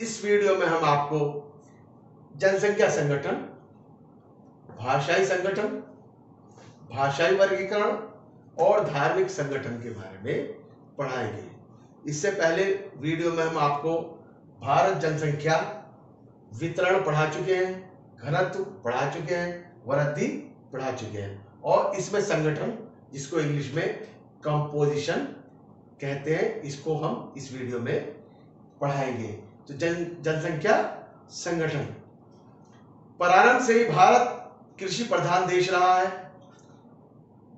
इस वीडियो में हम आपको जनसंख्या संगठन, भाषाई संगठन, भाषाई वर्गीकरण और धार्मिक संगठन के बारे में पढ़ाएंगे। इससे पहले वीडियो में हम आपको भारत जनसंख्या वितरण पढ़ा चुके हैं, घनत्व पढ़ा चुके हैं, वृद्धि पढ़ा चुके हैं और इसमें संगठन, जिसको इंग्लिश में कंपोजिशन कहते हैं, इसको हम इस वीडियो में पढ़ाएंगे। तो जनसंख्या संगठन। प्रारंभ से ही भारत कृषि प्रधान देश रहा है।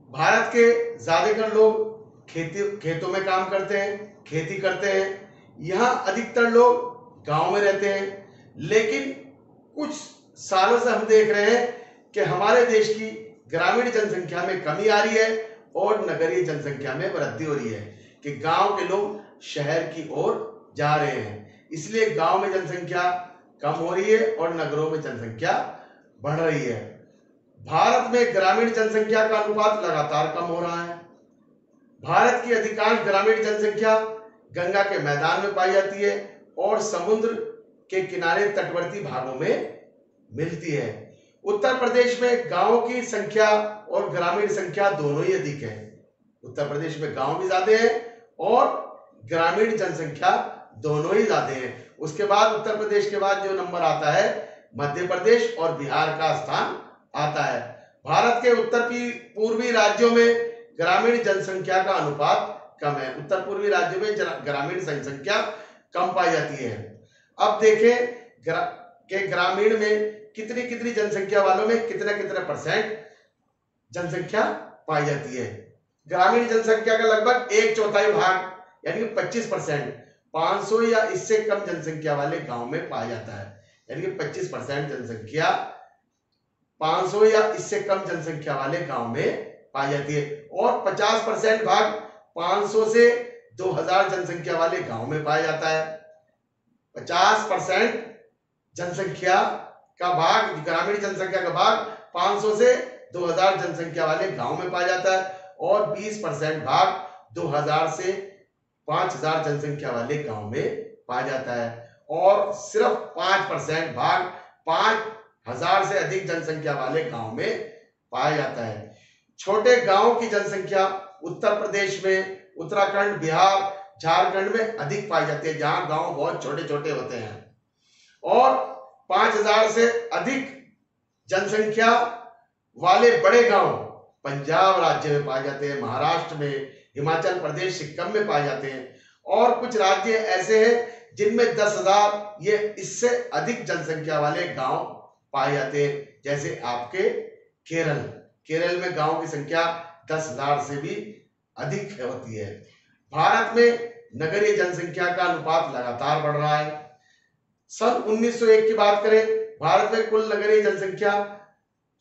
भारत के ज्यादातर लोग खेतों में काम करते हैं, खेती करते हैं। यहाँ अधिकतर लोग गांव में रहते हैं, लेकिन कुछ सालों से हम देख रहे हैं कि हमारे देश की ग्रामीण जनसंख्या में कमी आ रही है और नगरीय जनसंख्या में वृद्धि हो रही है कि गांव के लोग शहर की ओर जा रहे हैं। इसलिए गांव में जनसंख्या कम हो रही है और नगरों में जनसंख्या बढ़ रही है। भारत में ग्रामीण जनसंख्या का अनुपात लगातार कम हो रहा है। भारत की अधिकांश ग्रामीण जनसंख्या गंगा के मैदान में पाई जाती है और समुद्र के किनारे तटवर्ती भागों में मिलती है। उत्तर प्रदेश में गांवों की संख्या और ग्रामीण संख्या दोनों ही अधिक है। उत्तर प्रदेश में गांव भी ज्यादा है और ग्रामीण जनसंख्या दोनों ही ज्यादा है। उसके बाद उत्तर प्रदेश के बाद जो नंबर आता है, मध्य प्रदेश और बिहार का स्थान आता है। भारत के उत्तर पूर्वी राज्यों में ग्रामीण जनसंख्या का अनुपात कम है। उत्तर पूर्वी राज्यों में ग्रामीण जनसंख्या कम पाई जाती है। अब देखें कि ग्रामीण में कितनी जनसंख्या वालों में कितने परसेंट जनसंख्या पाई जाती है। ग्रामीण जनसंख्या का लगभग 1/4 भाग यानी कि 25% 500 या इससे कम जनसंख्या वाले गांव में पाया जाता है। यानी कि 25% जनसंख्या 500 या इससे कम जनसंख्या वाले गांव में पाई जाती है और 50% भाग 500 से 2000 जनसंख्या वाले गांव में पाया जाता है। 50% जनसंख्या का भाग, ग्रामीण जनसंख्या का भाग 500 से 2000 जनसंख्या वाले गांव में पाया जाता है और 20% भाग 2000 से 5000 जनसंख्या वाले गांव में पाया जाता है और सिर्फ 5% भाग 5000 से अधिक जनसंख्या वाले गांव में पाया जाता है। छोटे गांव की जनसंख्या उत्तर प्रदेश में, उत्तराखंड, बिहार, झारखंड में अधिक पाई जाती है, जहां गांव बहुत छोटे छोटे होते हैं। और 5000 से अधिक जनसंख्या वाले बड़े गांव पंजाब राज्य में पाए जाते हैं, महाराष्ट्र में, हिमाचल प्रदेश, सिक्किम में पाए जाते हैं और कुछ राज्य ऐसे हैं जिनमें 10,000 ये इससे अधिक जनसंख्या वाले गांव पाए जाते हैं, जैसे आपके केरल में गांव की संख्या 10,000 से भी अधिक होती है। भारत में नगरीय जनसंख्या का अनुपात लगातार बढ़ रहा है। सन 1901 की बात करें, भारत में कुल नगरीय जनसंख्या,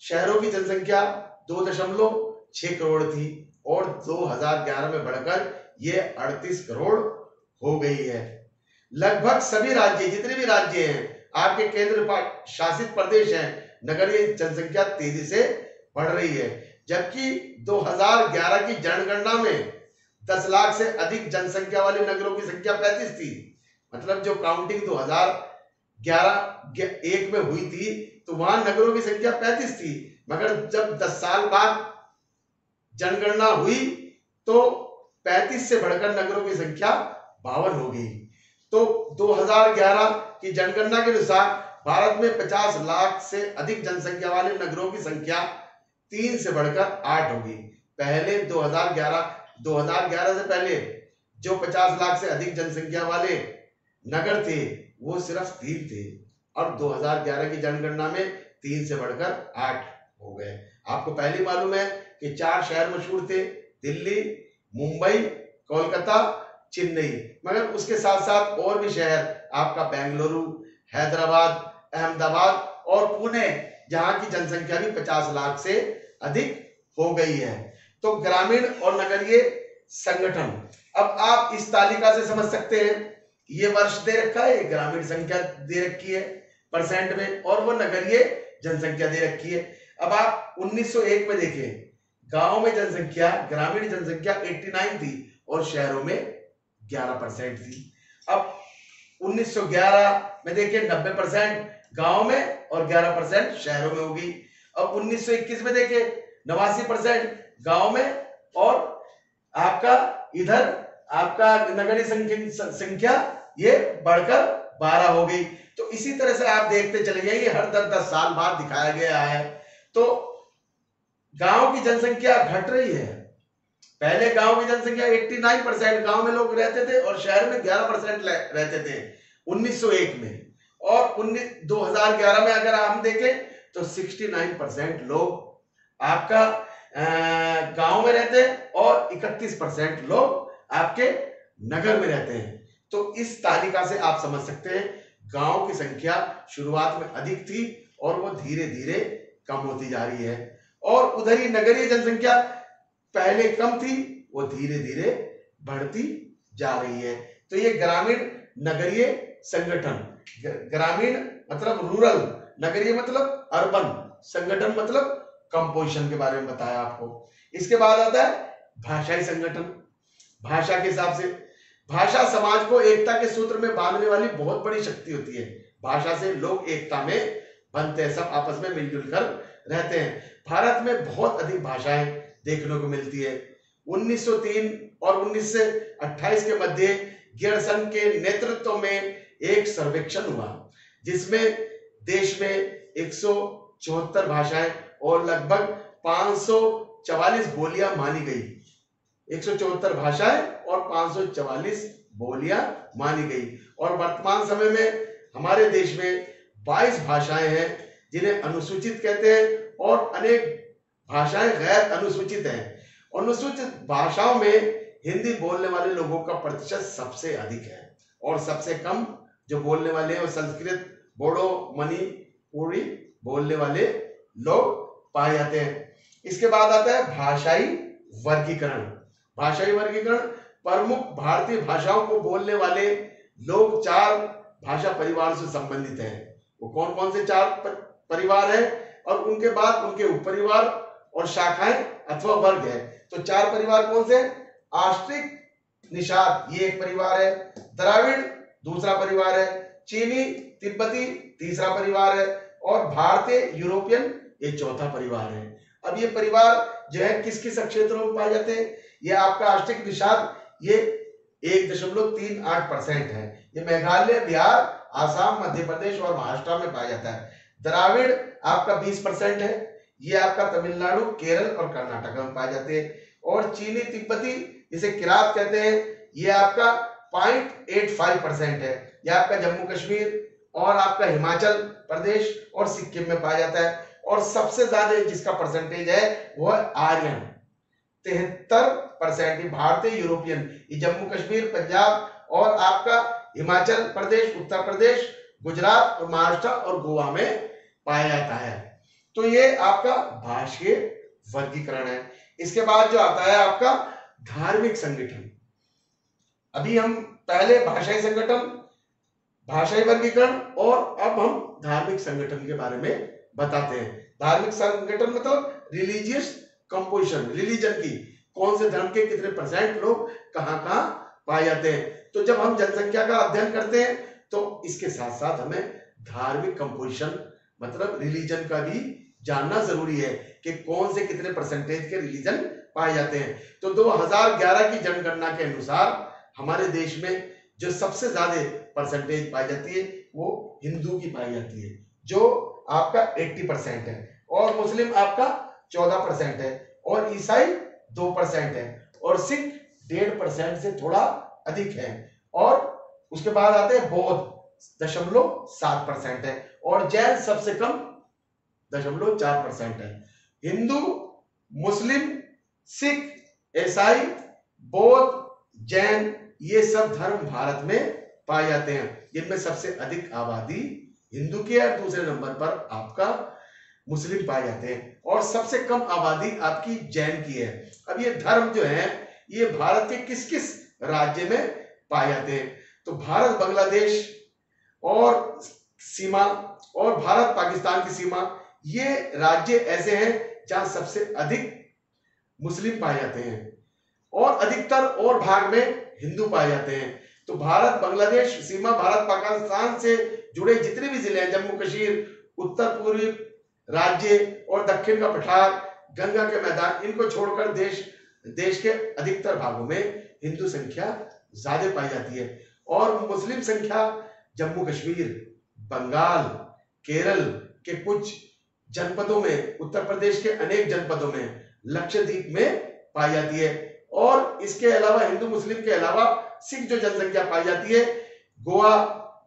शहरों की जनसंख्या 2.6 करोड़ थी और 2011 में बढ़कर ये 38 करोड़ हो गई है। लगभग सभी राज्य, जितने भी राज्य हैं, आपके केंद्र शासित प्रदेश हैं, नगरीय जनसंख्या तेजी से बढ़ रही है। जबकि 2011 की जनगणना में 10 लाख से अधिक जनसंख्या वाले नगरों की संख्या 35 थी। मतलब जो काउंटिंग 2011-1 में हुई थी तो वहां नगरों की संख्या 35 थी, मगर जब 10 साल बाद जनगणना हुई तो 35 से बढ़कर नगरों की संख्या 52 हो गई। तो 2011 की जनगणना के अनुसार भारत में 50 लाख से अधिक जनसंख्या वाले नगरों की संख्या 3 से बढ़कर 8 हो गई। पहले 2011 से पहले जो 50 लाख से अधिक जनसंख्या वाले नगर थे वो सिर्फ 3 थे और 2011 की जनगणना में 3 से बढ़कर 8 हो गए। आपको पहले मालूम है कि 4 शहर मशहूर थे, दिल्ली, मुंबई, कोलकाता, चेन्नई, मगर उसके साथ साथ और भी शहर आपका बेंगलुरु, हैदराबाद, अहमदाबाद और पुणे, जहां की जनसंख्या भी 50 लाख से अधिक हो गई है। तो ग्रामीण और नगरीय संगठन, अब आप इस तालिका से समझ सकते हैं, ये वर्ष दे रखा है, ग्रामीण संख्या दे रखी है परसेंट में और वो नगरीय जनसंख्या दे रखी है। अब आप 1901 में देखिए, गांव में जनसंख्या, ग्रामीण जनसंख्या 89 थी और शहरों में 11% थी। अब 1911 में देखिए 90% गांव में और 11% शहरों में होगी। अब 1921 में देखिए 89% गांव में और आपका इधर आपका नगरीय संख्या ये बढ़कर 12 हो गई। तो इसी तरह से आप देखते चले जाइए, हर 10-10 साल बाद दिखाया गया है। तो गांव की जनसंख्या घट रही है। पहले गांव की जनसंख्या 89% गांव में लोग रहते थे और शहर में 11% रहते थे 1901 में। और 2011 में अगर हम देखें तो 69% लोग आपका गांव में रहते हैं और 31% लोग आपके नगर में रहते हैं। तो इस तालिका से आप समझ सकते हैं गांव की संख्या शुरुआत में अधिक थी और वो धीरे धीरे कम होती जा रही है, और उधर ही नगरीय जनसंख्या पहले कम थी, वो धीरे धीरे बढ़ती जा रही है। तो ये ग्रामीण नगरीय संगठन, ग्रामीण मतलब रूरल, नगरीय मतलब अर्बन, संगठन मतलब कंपोजिशन के बारे में बताया आपको। इसके बाद आता है भाषाई संगठन। भाषा के हिसाब से, भाषा समाज को एकता के सूत्र में बांधने वाली बहुत बड़ी शक्ति होती है। भाषा से लोग एकता में बनते हैं, सब आपस में मिलजुल कर रहते हैं। भारत में बहुत अधिक भाषाएं देखने को मिलती है। 1903 और 1928 के मध्य गियर्सन के नेतृत्व में एक सर्वेक्षण हुआ जिसमें देश में 174 भाषाएं और लगभग 544 बोलियां मानी गई। 174 भाषाएं और 544 बोलियां मानी गई। और वर्तमान समय में हमारे देश में 22 भाषाएं हैं जिन्हें अनुसूचित कहते हैं और अनेक भाषाएं गैर अनुसूचित हैं। अनुसूचित भाषाओं में हिंदी बोलने वाले लोगों का प्रतिशत सबसे अधिक है और सबसे कम जो बोलने वाले हैं वो संस्कृत, बोडो, मणिपुरी बोलने वाले लोग पाए जाते हैं। इसके बाद आता है भाषाई वर्गीकरण। भाषाई वर्गीकरण, प्रमुख भारतीय भाषाओं को बोलने वाले लोग 4 भाषा परिवार से संबंधित हैं। वो कौन कौन से 4 परिवार हैं और उनके बाद उनके उपपरिवार और शाखाएं अथवा वर्ग है। तो 4 परिवार कौन से? आस्ट्रिक निषाद ये एक परिवार है, द्राविड़ दूसरा परिवार है, चीनी तिब्बती तीसरा परिवार है और भारतीय यूरोपियन ये चौथा परिवार है। अब ये परिवार जो है किस किस क्षेत्रों में पाए जाते हैं? ये आपका आस्ट्रिक निषाद ये 1.38% है। ये मेघालय, बिहार, आसाम, मध्य प्रदेश और महाराष्ट्र में पाया जाता है। द्राविड़ आपका 20% है, ये आपका तमिलनाडु, केरल और कर्नाटक में पाए जाते हैं। और चीनी तिब्बती जिसे किरात कहते हैं ये आपका 0.85% है, ये आपका जम्मू कश्मीर और आपका हिमाचल प्रदेश और सिक्किम में पाया जाता है। और सबसे ज्यादा जिसका परसेंटेज है वो है आर्यन, 73%। भारतीय यूरोपियन ये जम्मू कश्मीर, पंजाब और आपका हिमाचल प्रदेश, उत्तर प्रदेश, गुजरात और महाराष्ट्र और गोवा में पाया जाता है। तो ये आपका भाषीय वर्गीकरण है। इसके बाद जो आता है आपका धार्मिक संगठन। अभी हम पहले भाषाई संगठन, भाषाई वर्गीकरण और अब हम धार्मिक संगठन के बारे में बताते हैं। धार्मिक संगठन मतलब रिलीजियस कंपोजिशन, रिलीजन की कौन से धर्म के कितने % लोग कहां पाए जाते हैं। तो जब हम जनसंख्या का अध्ययन करते हैं तो इसके साथ साथ हमें धार्मिक कंपोजिशन मतलब रिलीजन का भी जानना जरूरी है कि कौन से कितने % के रिलीजन पाए जाते हैं। तो 2011 की जनगणना के अनुसार हमारे देश में जो सबसे ज्यादा % पाई जाती है वो हिंदू की पाई जाती है जो आपका 80% है, और मुस्लिम आपका 14% है, और ईसाई 2% है, और सिख 1.5% से थोड़ा अधिक है, और उसके बाद आते हैं बौद्ध 0.7% है, और जैन सबसे कम 0.4% है। हिंदू, मुस्लिम, सिख, ईसाई, बौद्ध, जैन ये सब धर्म भारत में पाए जाते हैं। जिनमें सबसे अधिक आबादी हिंदू की है, दूसरे नंबर पर आपका मुस्लिम पाए जाते हैं, और सबसे कम आबादी आपकी जैन की है। अब ये धर्म जो है ये भारत के किस किस राज्य में पाए जाते हैं? तो भारत बांग्लादेश और सीमा और भारत पाकिस्तान की सीमा, ये राज्य ऐसे हैं जहां सबसे अधिक मुस्लिम पाए जाते हैं और अधिकतर और भाग में हिंदू पाए जाते हैं। तो भारत बांग्लादेश सीमा, भारत पाकिस्तान से जुड़े जितने भी जिले हैं, जम्मू कश्मीर, उत्तर पूर्वी राज्य और दक्षिण का पठार, गंगा के मैदान, इनको छोड़कर देश के अधिकतर भागों में हिंदू संख्या ज्यादा पाई जाती है। और मुस्लिम संख्या जम्मू कश्मीर, बंगाल, केरल के कुछ जनपदों में, उत्तर प्रदेश के अनेक जनपदों में, लक्षद्वीप में पाई जाती है। और इसके अलावा हिंदू मुस्लिम के अलावा सिख जो जनसंख्या पाई जाती है, गोवा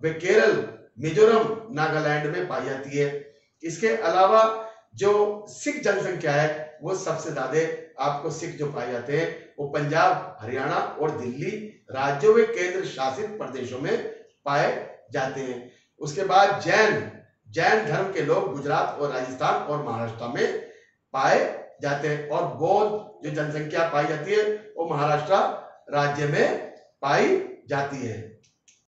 व केरल, मिजोरम, नागालैंड में पाई जाती है। इसके अलावा जो सिख जनसंख्या है वो सबसे ज्यादा आपको सिख जो पाए जाते हैं वो पंजाब, हरियाणा और दिल्ली राज्यों व केंद्र शासित प्रदेशों में पाए जाते हैं। उसके बाद जैन धर्म के लोग गुजरात और राजस्थान और महाराष्ट्र में पाए जाते हैं। और बौद्ध जो जनसंख्या पाई जाती है वो महाराष्ट्र राज्य में पाई जाती है।